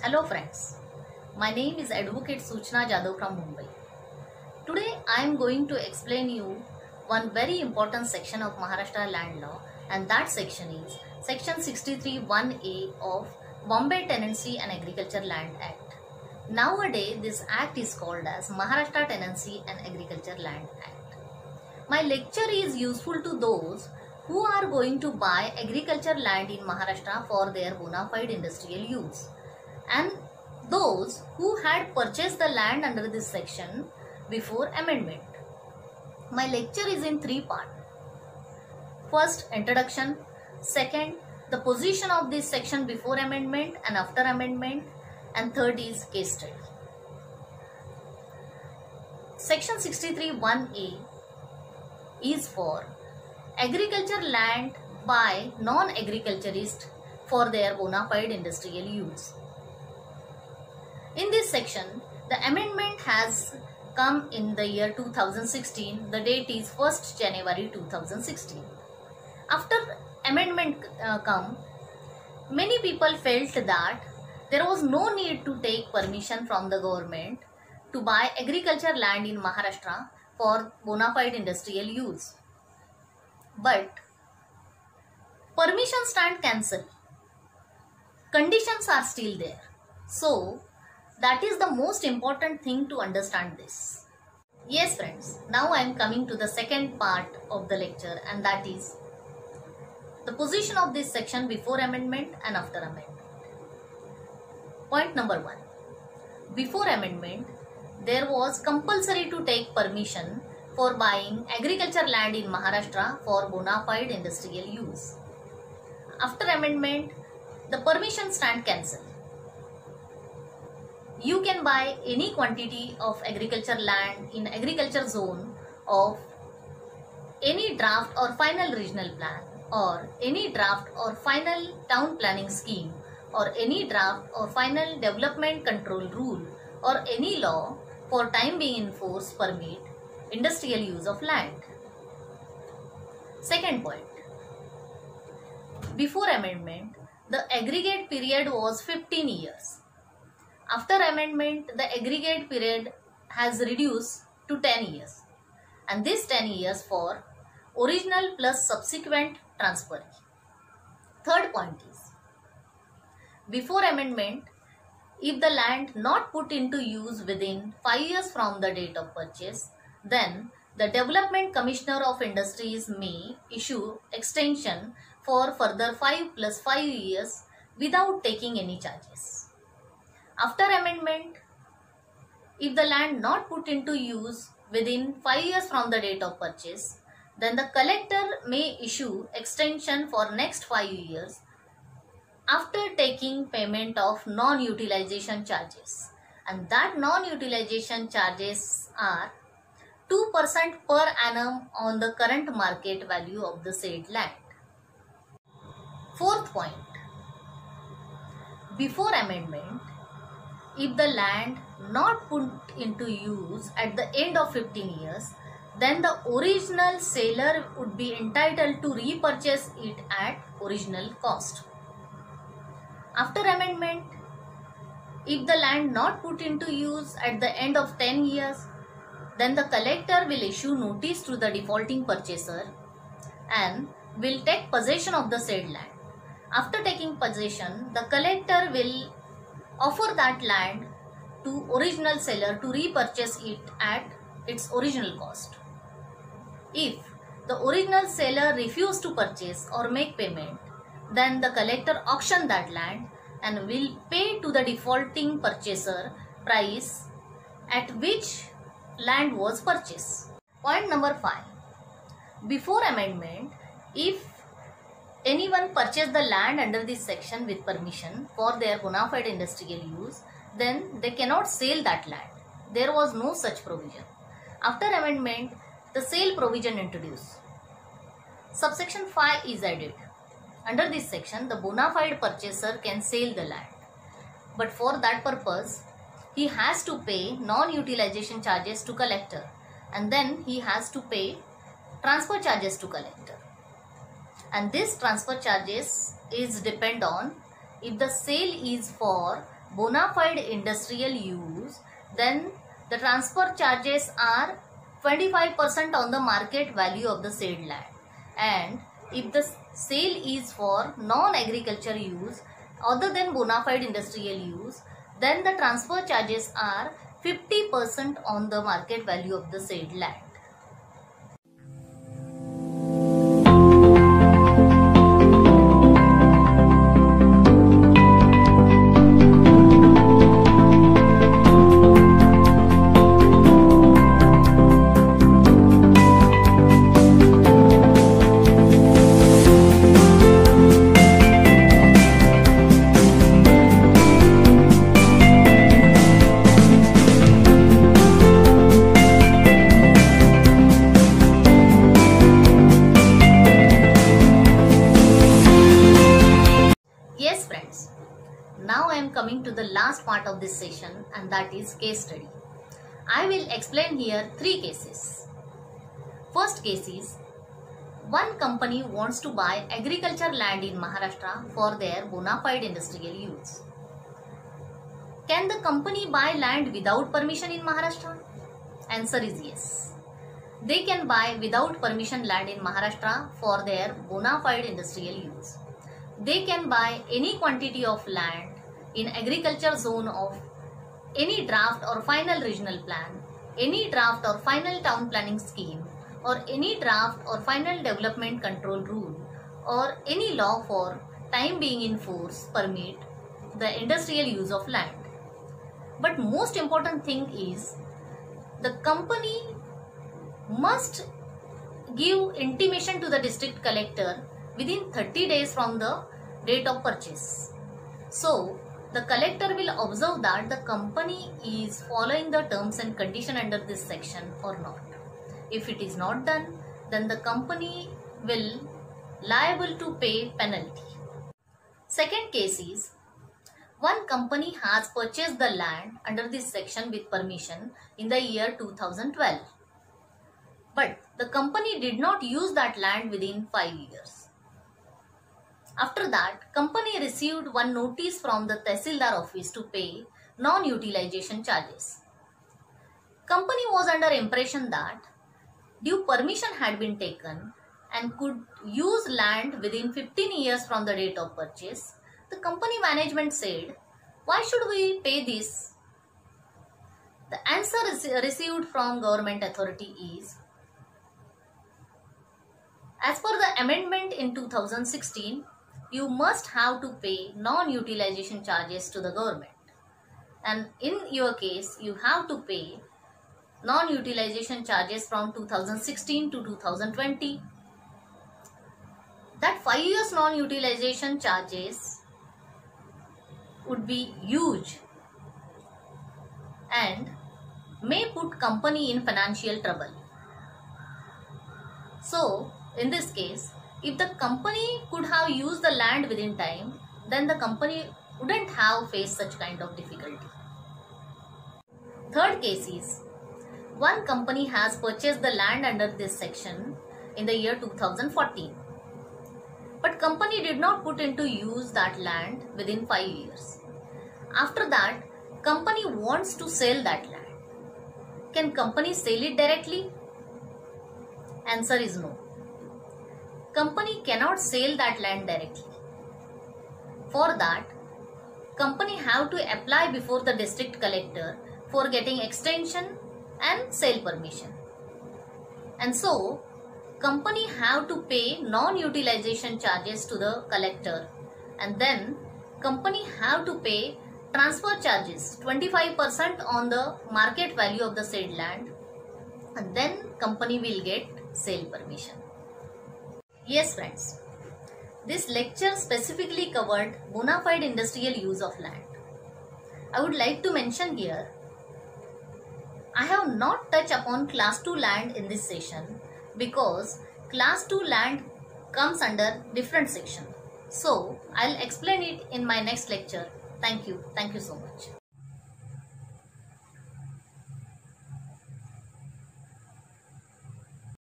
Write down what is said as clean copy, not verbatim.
Hello friends, my name is Advocate Suchna Jadhav from Mumbai. Today I am going to explain you one very important section of Maharashtra land law, and that section is section 63(1)(a) of Bombay Tenancy and Agriculture Land Act. Nowadays this act is called as Maharashtra Tenancy and Agriculture Land Act. My lecture is useful to those who are going to buy agriculture land in Maharashtra for their bona fide industrial use, and those who had purchased the land under this section before amendment. My lecture is in three parts. First, introduction. Second, the position of this section before amendment and after amendment. And third is case study. Section 63(1)(a) is for agriculture land by non-agriculturists for their bona fide industrial use. In this section, the amendment has come in the year 2016. The date is 1st January 2016. After amendment come, many people felt that there was no need to take permission from the government to buy agriculture land in Maharashtra for bona fide industrial use. But permission stand cancelled. Conditions are still there. So, that is the most important thing to understand this. Yes friends, now I am coming to the second part of the lecture, and that is the position of this section before amendment and after amendment. Point number 1. Before amendment, there was compulsory to take permission for buying agriculture land in Maharashtra for bona fide industrial use. After amendment, the permission stand cancelled. You can buy any quantity of agriculture land in agriculture zone of any draft or final regional plan, or any draft or final town planning scheme, or any draft or final development control rule, or any law for time being in force permit industrial use of land. Second point. Before amendment, the aggregate period was 15 years. After amendment, the aggregate period has reduced to 10 years, and this 10 years for original plus subsequent transfer. Third point is, before amendment, if the land not put into use within 5 years from the date of purchase, then the Development Commissioner of Industries may issue extension for further 5 plus 5 years without taking any charges. After amendment, if the land not put into use within 5 years from the date of purchase, then the collector may issue extension for next 5 years after taking payment of non-utilization charges, and that non-utilization charges are 2% per annum on the current market value of the said land. Fourth point. Before amendment, if the land not put into use at the end of 15 years, then the original seller would be entitled to repurchase it at original cost. After amendment, if the land not put into use at the end of 10 years, then the collector will issue notice to the defaulting purchaser and will take possession of the said land. After taking possession, the collector will offer that land to original seller to repurchase it at its original cost. If the original seller refuses to purchase or make payment, then the collector auction that land and will pay to the defaulting purchaser price at which land was purchased. Point number 5. Before amendment, if anyone purchased the land under this section with permission for their bona fide industrial use, then they cannot sell that land. There was no such provision. After amendment, the sale provision introduced. Subsection 5 is added. Under this section, the bona fide purchaser can sell the land, but for that purpose, he has to pay non-utilization charges to collector, and then he has to pay transfer charges to collector. And this transfer charges is depend on if the sale is for bona fide industrial use, then the transfer charges are 25% on the market value of the said land. And if the sale is for non-agriculture use other than bona fide industrial use, then the transfer charges are 50% on the market value of the said land. Yes friends, now I am coming to the last part of this session, and that is case study. I will explain here 3 cases. First case is, one company wants to buy agriculture land in Maharashtra for their bona fide industrial use. Can the company buy land without permission in Maharashtra? Answer is yes. They can buy without permission land in Maharashtra for their bona fide industrial use. They can buy any quantity of land in agriculture zone of any draft or final regional plan, any draft or final town planning scheme, or any draft or final development control rule, or any law for time being in force permit the industrial use of land. But most important thing is, the company must give intimation to the district collector within 30 days from the date of purchase. So, the collector will observe that the company is following the terms and conditions under this section or not. If it is not done, then the company will liable to pay penalty. Second case is, one company has purchased the land under this section with permission in the year 2012. But the company did not use that land within 5 years. After that, company received one notice from the Tehsildar office to pay non-utilization charges. Company was under impression that due permission had been taken and could use land within 15 years from the date of purchase. The company management said, why should we pay this? The answer received from government authority is, as per the amendment in 2016, you must have to pay non-utilization charges to the government. And in your case, you have to pay non-utilization charges from 2016 to 2020. That 5 years non-utilization charges would be huge and may put company in financial trouble. So, in this case, if the company could have used the land within time, then the company wouldn't have faced such kind of difficulty. Third case is, one company has purchased the land under this section in the year 2014. But company did not put into use that land within 5 years. After that, company wants to sell that land. Can company sell it directly? Answer is no. Company cannot sell that land directly. For that, company have to apply before the district collector for getting extension and sale permission. And so, company have to pay non-utilization charges to the collector, and then company have to pay transfer charges 25% on the market value of the said land, and then company will get sale permission. Yes friends, this lecture specifically covered bona fide industrial use of land. I would like to mention here, I have not touched upon class 2 land in this session because class 2 land comes under different section. So, I'll explain it in my next lecture. Thank you. Thank you so much.